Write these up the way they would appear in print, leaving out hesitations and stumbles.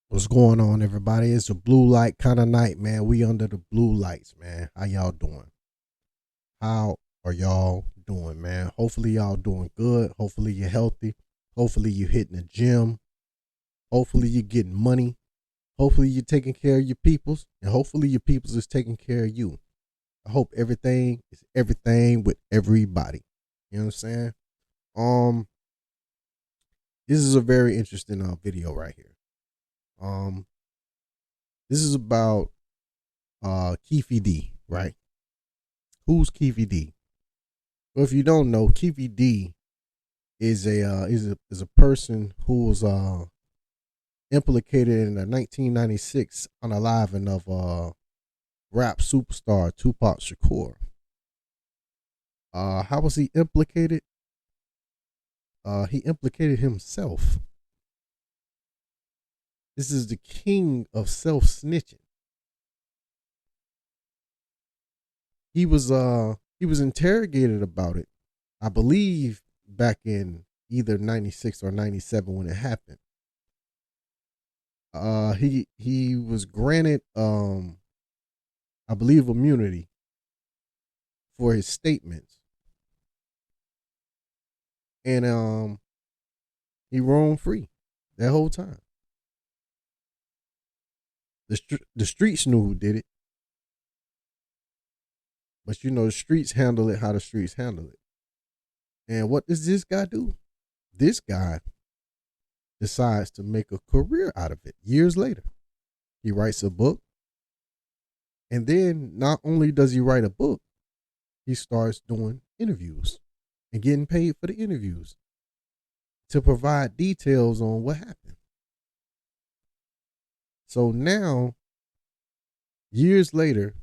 What's going on, everybody? It's a blue light kind of night, man. We under the blue lights, man. How y'all doing? How are y'all doing, man? Hopefully y'all doing good. Hopefully you're healthy. Hopefully you're hitting the gym. Hopefully you're getting money. Hopefully you're taking care of your peoples. And hopefully your peoples is taking care of you. I hope everything is everything with everybody. You know what I'm saying? This is a very interesting video right here. This is about Keffe D, right? Who's Keffe D? Well, if you don't know, Keffe D is a person who was implicated in the 1996 unaliving of rap superstar Tupac Shakur. How was he implicated? He implicated himself. This is the king of self-snitching. He was interrogated about it, I believe, back in either 96 or 97 when it happened. He was granted I believe immunity for his statements. And he roamed free that whole time. The streets knew who did it. But you know, the streets handle it how the streets handle it. And what does this guy do? This guy decides to make a career out of it years later. He writes a book. And then not only does he write a book, he starts doing interviews and getting paid for the interviews to provide details on what happened. So now, years later,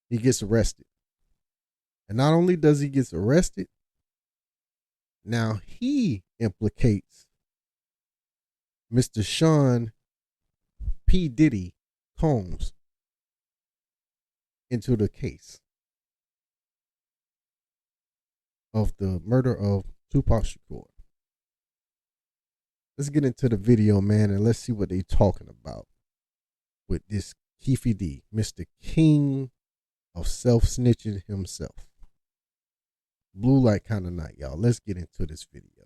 he gets arrested. And not only does he get arrested, now he implicates Mr. Sean P.Diddy Combs into the case of the murder of Tupac Shakur. Let's get into the video, man, and let's see what they're talking about with this Keffe D, Mr. King of self-snitching himself. Blue light kind of night, y'all. Let's get into this video.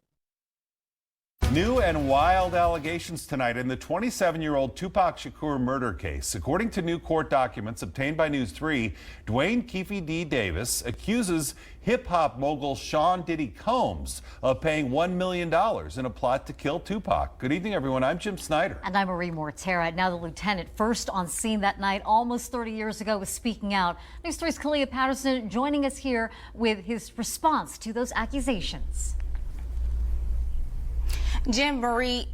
New and wild allegations tonight in the 27-year-old Tupac Shakur murder case. According to new court documents obtained by News 3, Dwayne Keffe D. Davis accuses hip-hop mogul Sean Diddy Combs of paying $1 million in a plot to kill Tupac. Good evening, everyone. I'm Jim Snyder. And I'm Marie Mortera. Now the lieutenant, first on scene that night almost 30 years ago, was speaking out. News 3's Kalia Patterson joining us here with his response to those accusations. Jim, Marie,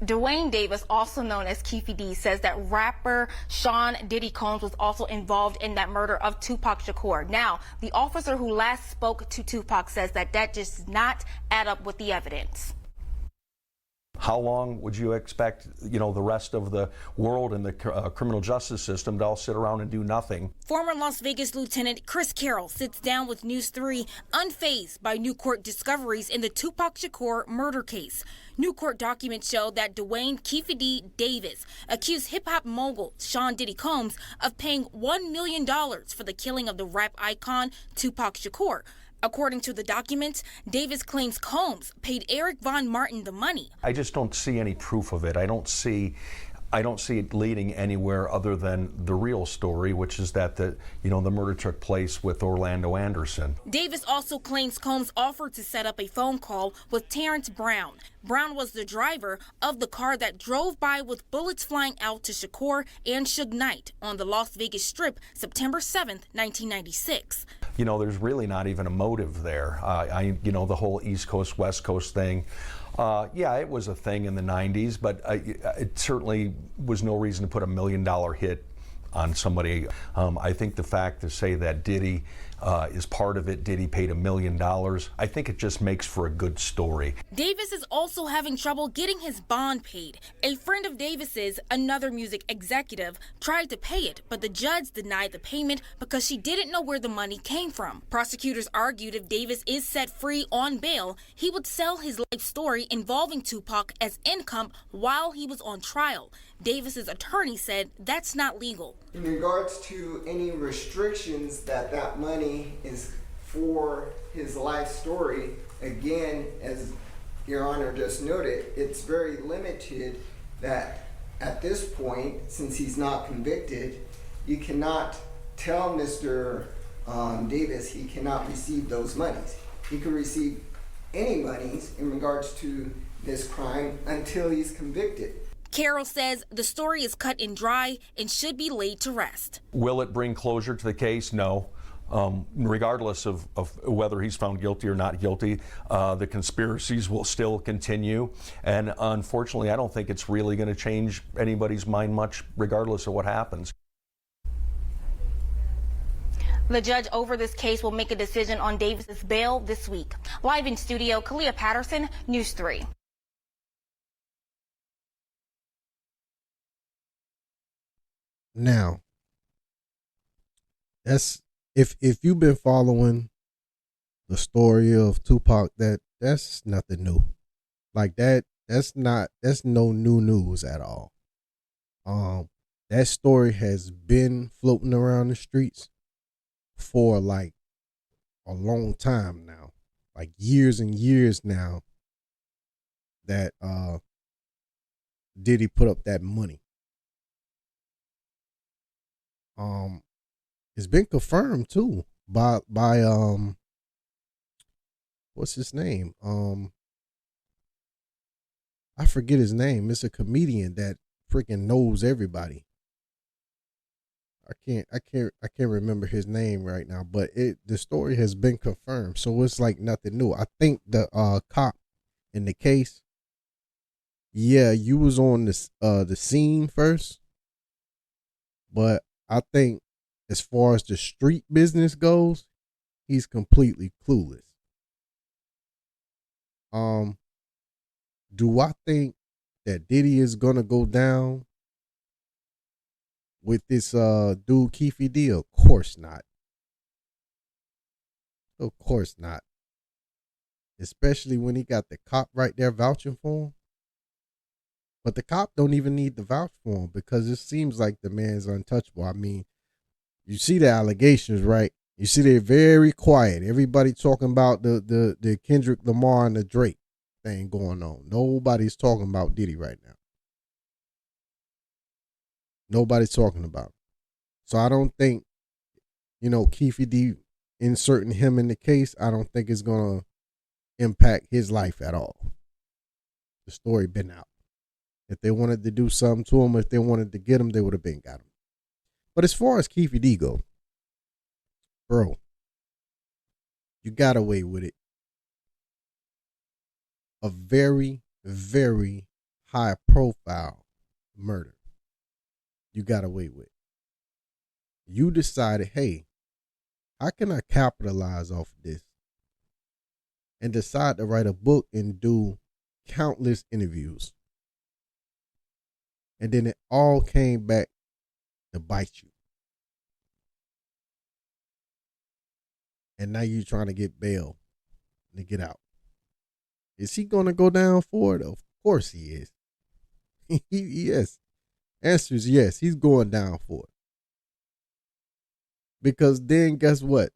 Dwayne Davis, also known as Keffe D, says that rapper Sean Diddy Combs was also involved in that murder of Tupac Shakur. Now, the officer who last spoke to Tupac says that just does not add up with the evidence. How long would you expect, the rest of the world and the criminal justice system to all sit around and do nothing? Former Las Vegas Lieutenant Chris Carroll sits down with News 3, unfazed by new court discoveries in the Tupac Shakur murder case. New court documents show that Dwayne Keffe D. Davis accused hip-hop mogul Sean Diddy Combs of paying $1 million for the killing of the rap icon Tupac Shakur. According to the documents, Davis claims Combs paid Eric Von Martin the money. I just don't see any proof of it. I don't see it leading anywhere other than the real story, which is that the murder took place with Orlando Anderson. Davis also claims Combs offered to set up a phone call with Terrence Brown. Brown was the driver of the car that drove by with bullets flying out to Shakur and Suge Knight on the Las Vegas Strip, September 7th, 1996. There's really not even a motive there. The whole East Coast, West Coast thing. Yeah, it was a thing in the 90s, but it certainly was no reason to put $1 million hit on somebody. I think the fact to say that Diddy is part of it. Diddy paid $1 million. I think it just makes for a good story. Davis is also having trouble getting his bond paid. A friend of Davis's, another music executive, tried to pay it, but the judge denied the payment because she didn't know where the money came from. Prosecutors argued if Davis is set free on bail, he would sell his life story involving Tupac as income while he was on trial. Davis's attorney said that's not legal. In regards to any restrictions that money is for his life story, again, as Your Honor just noted, it's very limited that at this point, since he's not convicted, you cannot tell Mr. Davis he cannot receive those monies. He can receive any monies in regards to this crime until he's convicted. Carroll says the story is cut and dry and should be laid to rest. Will it bring closure to the case? No. Regardless of whether he's found guilty or not guilty, the conspiracies will still continue. And unfortunately, I don't think it's really going to change anybody's mind much, regardless of what happens. The judge over this case will make a decision on Davis's bail this week. Live in studio, Kalia Patterson, News 3. Now, that's if you've been following the story of Tupac, that's nothing new. Like that's no new news at all. That story has been floating around the streets for like a long time now, like years and years now, that Diddy put up that money. It's been confirmed too by what's his name? I forget his name. It's a comedian that freaking knows everybody. I can't remember his name right now, but the story has been confirmed, so it's like nothing new. I think the cop in the case, yeah, you was on the scene first, but I think as far as the street business goes, he's completely clueless. Do I think that Diddy is gonna go down with this dude Keffe D? Of course not. Of course not. Especially when he got the cop right there vouching for him. But the cop don't even need to vouch for him because it seems like the man's untouchable. I mean, you see the allegations, right? You see they're very quiet. Everybody talking about the Kendrick Lamar and the Drake thing going on. Nobody's talking about Diddy right now. Nobody's talking about him. So I don't think, Keffe D inserting him in the case, I don't think it's going to impact his life at all. The story been out. If they wanted to do something to him, if they wanted to get him, they would have been got him. But as far as Keffe D go, bro, you got away with it. A very, very high profile murder. You got away with. You decided, hey, how can I capitalize off of this? And decide to write a book and do countless interviews. And then it all came back to bite you. And now you're trying to get bail to get out. Is he going to go down for it? Of course he is. Yes. Answer is yes. He's going down for it. Because then guess what?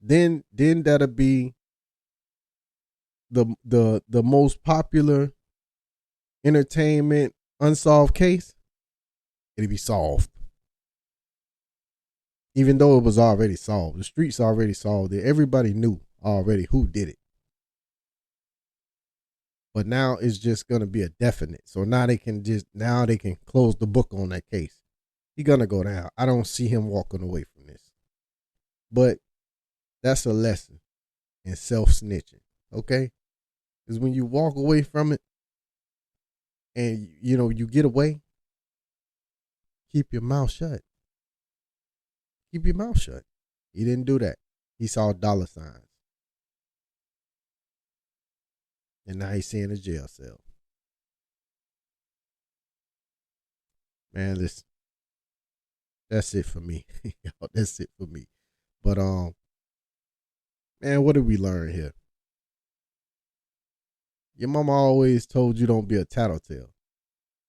Then that'll be the most popular entertainment unsolved case. It'll be solved. Even though it was already solved. The streets already solved it. Everybody knew already who did it. But now it's just going to be a definite. So now they can close the book on that case. He's going to go down. I don't see him walking away from this. But that's a lesson in self-snitching. Okay? Because when you walk away from it and, you get away, keep your mouth shut. Keep your mouth shut. He didn't do that. He saw dollar signs. And now he's seeing a jail cell. Man, listen. That's it for me. That's it for me. But man, what did we learn here? Your mama always told you don't be a tattletale.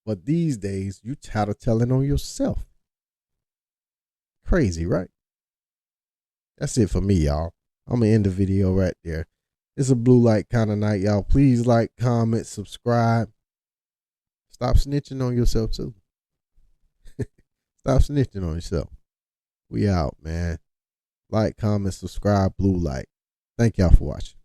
But these days, you tattletelling on yourself. Crazy, right? That's it for me, y'all. I'm going to end the video right there. It's a blue light kind of night, y'all. Please like, comment, subscribe. Stop snitching on yourself, too. Stop snitching on yourself. We out, man. Like, comment, subscribe, blue light. Thank y'all for watching.